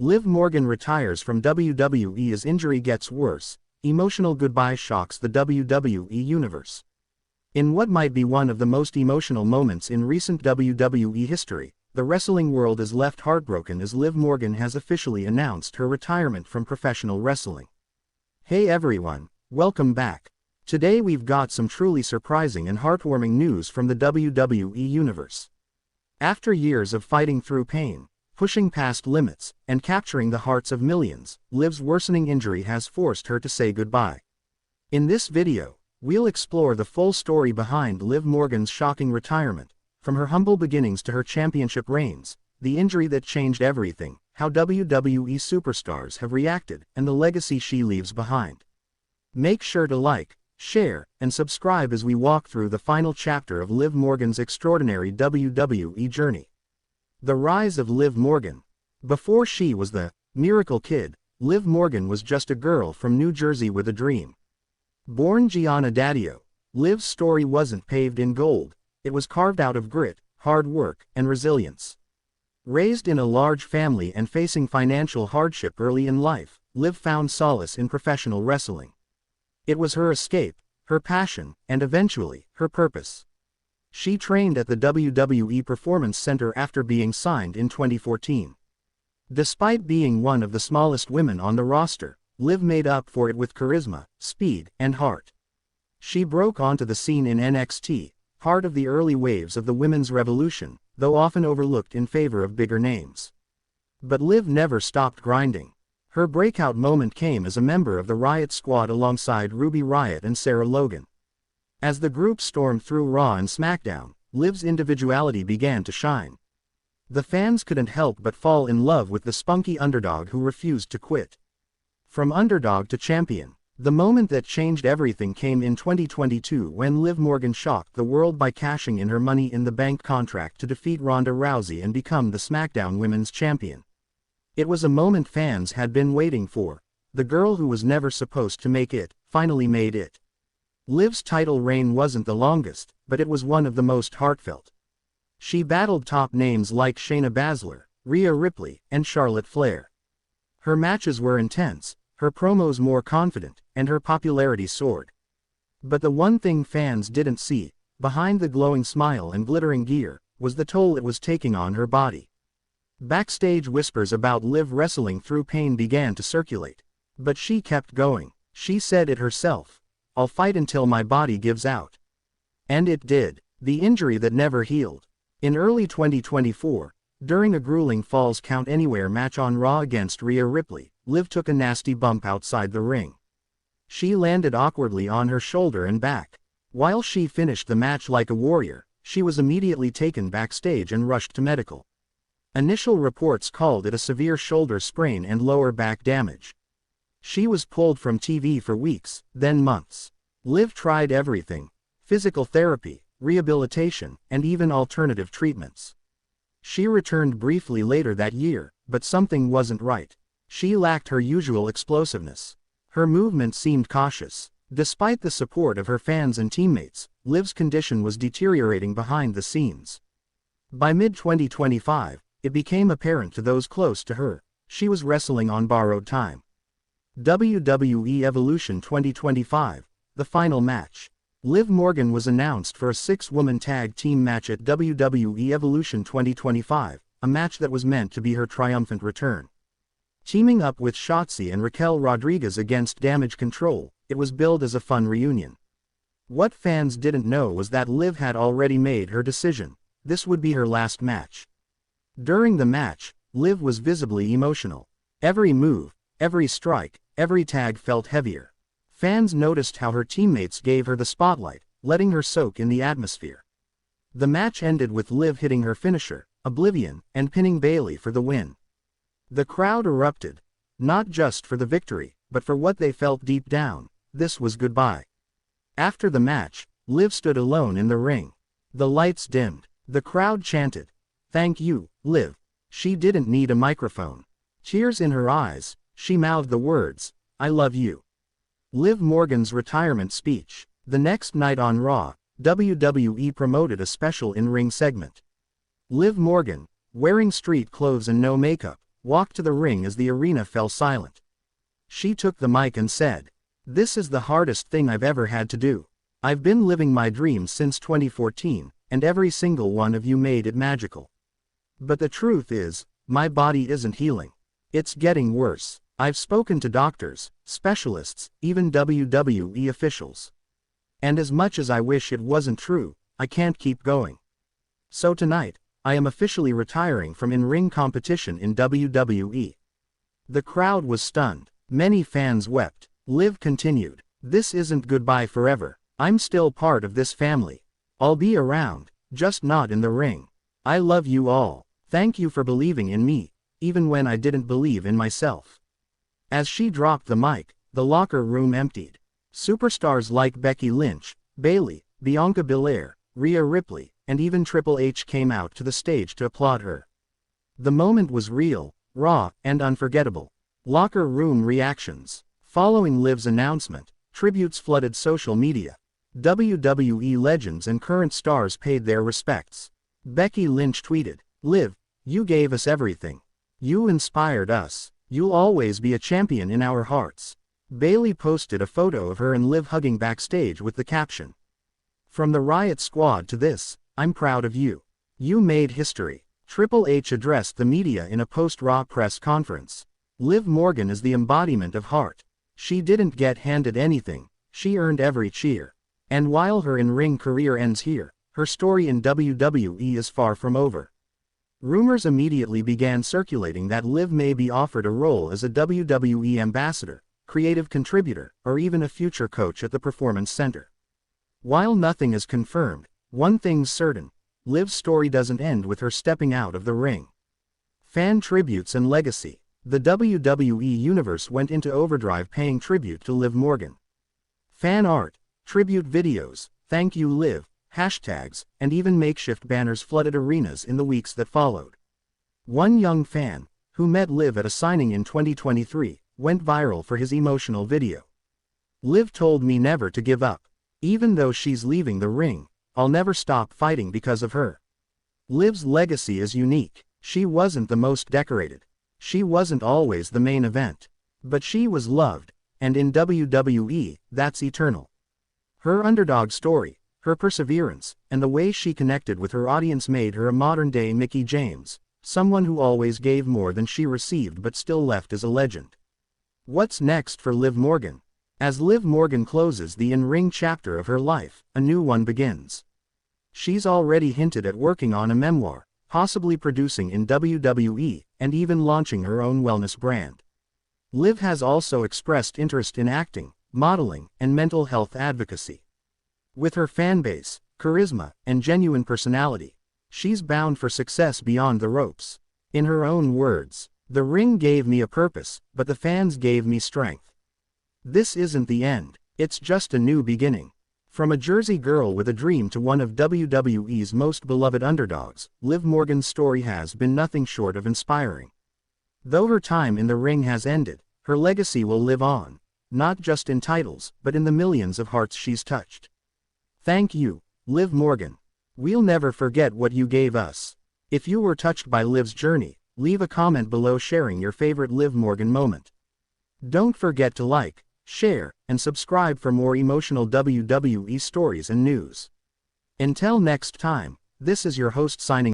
Liv Morgan retires from WWE as injury gets worse. Emotional goodbye shocks the WWE Universe. In what might be one of the most emotional moments in recent WWE history, the wrestling world is left heartbroken as Liv Morgan has officially announced her retirement from professional wrestling. Hey everyone, welcome back. Today we've got some truly surprising and heartwarming news from the WWE Universe. After years of fighting through pain, pushing past limits, and capturing the hearts of millions, Liv's worsening injury has forced her to say goodbye. In this video, we'll explore the full story behind Liv Morgan's shocking retirement, from her humble beginnings to her championship reigns, the injury that changed everything, how WWE Superstars have reacted, and the legacy she leaves behind. Make sure to like, share, and subscribe as we walk through the final chapter of Liv Morgan's extraordinary WWE journey. The Rise of Liv Morgan. Before she was the Miracle Kid, Liv Morgan was just a girl from New Jersey with a dream. Born Gianna Daddio, Liv's story wasn't paved in gold, it was carved out of grit, hard work, and resilience. Raised in a large family and facing financial hardship early in life, Liv found solace in professional wrestling. It was her escape, her passion, and eventually, her purpose. She trained at the WWE Performance Center after being signed in 2014. Despite being one of the smallest women on the roster, Liv made up for it with charisma, speed, and heart. She broke onto the scene in NXT, part of the early waves of the women's revolution, though often overlooked in favor of bigger names. But Liv never stopped grinding. Her breakout moment came as a member of the Riot Squad alongside Ruby Riott and Sarah Logan. As the group stormed through Raw and SmackDown, Liv's individuality began to shine. The fans couldn't help but fall in love with the spunky underdog who refused to quit. From underdog to champion, the moment that changed everything came in 2022 when Liv Morgan shocked the world by cashing in her Money in the Bank contract to defeat Ronda Rousey and become the SmackDown Women's Champion. It was a moment fans had been waiting for. The girl who was never supposed to make it, finally made it. Liv's title reign wasn't the longest, but it was one of the most heartfelt. She battled top names like Shayna Baszler, Rhea Ripley, and Charlotte Flair. Her matches were intense, her promos more confident, and her popularity soared. But the one thing fans didn't see, behind the glowing smile and glittering gear, was the toll it was taking on her body. Backstage whispers about Liv wrestling through pain began to circulate. But she kept going. She said it herself. "I'll fight until my body gives out." And it did. The injury that never healed. In early 2024, during a grueling Falls Count Anywhere match on Raw against Rhea Ripley, Liv took a nasty bump outside the ring. She landed awkwardly on her shoulder and back. While she finished the match like a warrior, she was immediately taken backstage and rushed to medical. Initial reports called it a severe shoulder sprain and lower back damage. She was pulled from TV for weeks, then months. Liv tried everything: physical therapy, rehabilitation, and even alternative treatments. She returned briefly later that year, but something wasn't right. She lacked her usual explosiveness. Her movement seemed cautious. Despite the support of her fans and teammates, Liv's condition was deteriorating behind the scenes. By mid-2025, it became apparent to those close to her. She was wrestling on borrowed time. WWE Evolution 2025, the final match. Liv Morgan was announced for a 6-woman tag team match at WWE Evolution 2025, a match that was meant to be her triumphant return. Teaming up with Shotzi and Raquel Rodriguez against Damage Control, it was billed as a fun reunion. What fans didn't know was that Liv had already made her decision. This would be her last match. During the match, Liv was visibly emotional. Every move, every strike, every tag felt heavier. Fans noticed how her teammates gave her the spotlight, letting her soak in the atmosphere. The match ended with Liv hitting her finisher, Oblivion, and pinning Bayley for the win. The crowd erupted, not just for the victory, but for what they felt deep down: this was goodbye. After the match, Liv stood alone in the ring. The lights dimmed. The crowd chanted, "Thank you, Liv." She didn't need a microphone. Tears in her eyes, she mouthed the words, "I love you." Liv Morgan's retirement speech. The next night on Raw, WWE promoted a special in-ring segment. Liv Morgan, wearing street clothes and no makeup, walked to the ring as the arena fell silent. She took the mic and said, "This is the hardest thing I've ever had to do. I've been living my dreams since 2014, and every single one of you made it magical. But the truth is, my body isn't healing. It's getting worse. I've spoken to doctors, specialists, even WWE officials. And as much as I wish it wasn't true, I can't keep going. So tonight, I am officially retiring from in-ring competition in WWE." The crowd was stunned. Many fans wept. Liv continued, "This isn't goodbye forever. I'm still part of this family. I'll be around, just not in the ring. I love you all. Thank you for believing in me, even when I didn't believe in myself." As she dropped the mic, the locker room emptied. Superstars like Becky Lynch, Bayley, Bianca Belair, Rhea Ripley, and even Triple H came out to the stage to applaud her. The moment was real, raw, and unforgettable. Locker room reactions. Following Liv's announcement, tributes flooded social media. WWE legends and current stars paid their respects. Becky Lynch tweeted, "Liv, you gave us everything. You inspired us. You'll always be a champion in our hearts." Bayley posted a photo of her and Liv hugging backstage with the caption, "From the Riot Squad to this, I'm proud of you. You made history." Triple H addressed the media in a post-Raw press conference. Liv Morgan is the embodiment of heart. She didn't get handed anything, she earned every cheer. And while her in-ring career ends here, her story in WWE is far from over. Rumors immediately began circulating that Liv may be offered a role as a WWE ambassador, creative contributor, or even a future coach at the Performance Center. While nothing is confirmed, one thing's certain: Liv's story doesn't end with her stepping out of the ring. Fan tributes and legacy. The WWE Universe went into overdrive paying tribute to Liv Morgan. Fan art, tribute videos, "Thank you Liv," hashtags, and even makeshift banners flooded arenas in the weeks that followed. One young fan, who met Liv at a signing in 2023, went viral for his emotional video. "Liv told me never to give up. Even though she's leaving the ring, I'll never stop fighting because of her." Liv's legacy is unique. She wasn't the most decorated. She wasn't always the main event. But she was loved, and in WWE, that's eternal. Her underdog story, her perseverance, and the way she connected with her audience made her a modern-day Mickie James, someone who always gave more than she received but still left as a legend. What's next for Liv Morgan? As Liv Morgan closes the in-ring chapter of her life, a new one begins. She's already hinted at working on a memoir, possibly producing in WWE, and even launching her own wellness brand. Liv has also expressed interest in acting, modeling, and mental health advocacy. With her fanbase, charisma, and genuine personality, she's bound for success beyond the ropes. In her own words, "The ring gave me a purpose, but the fans gave me strength. This isn't the end, it's just a new beginning." From a Jersey girl with a dream to one of WWE's most beloved underdogs, Liv Morgan's story has been nothing short of inspiring. Though her time in the ring has ended, her legacy will live on, not just in titles, but in the millions of hearts she's touched. Thank you, Liv Morgan. We'll never forget what you gave us. If you were touched by Liv's journey, leave a comment below sharing your favorite Liv Morgan moment. Don't forget to like, share, and subscribe for more emotional WWE stories and news. Until next time, this is your host signing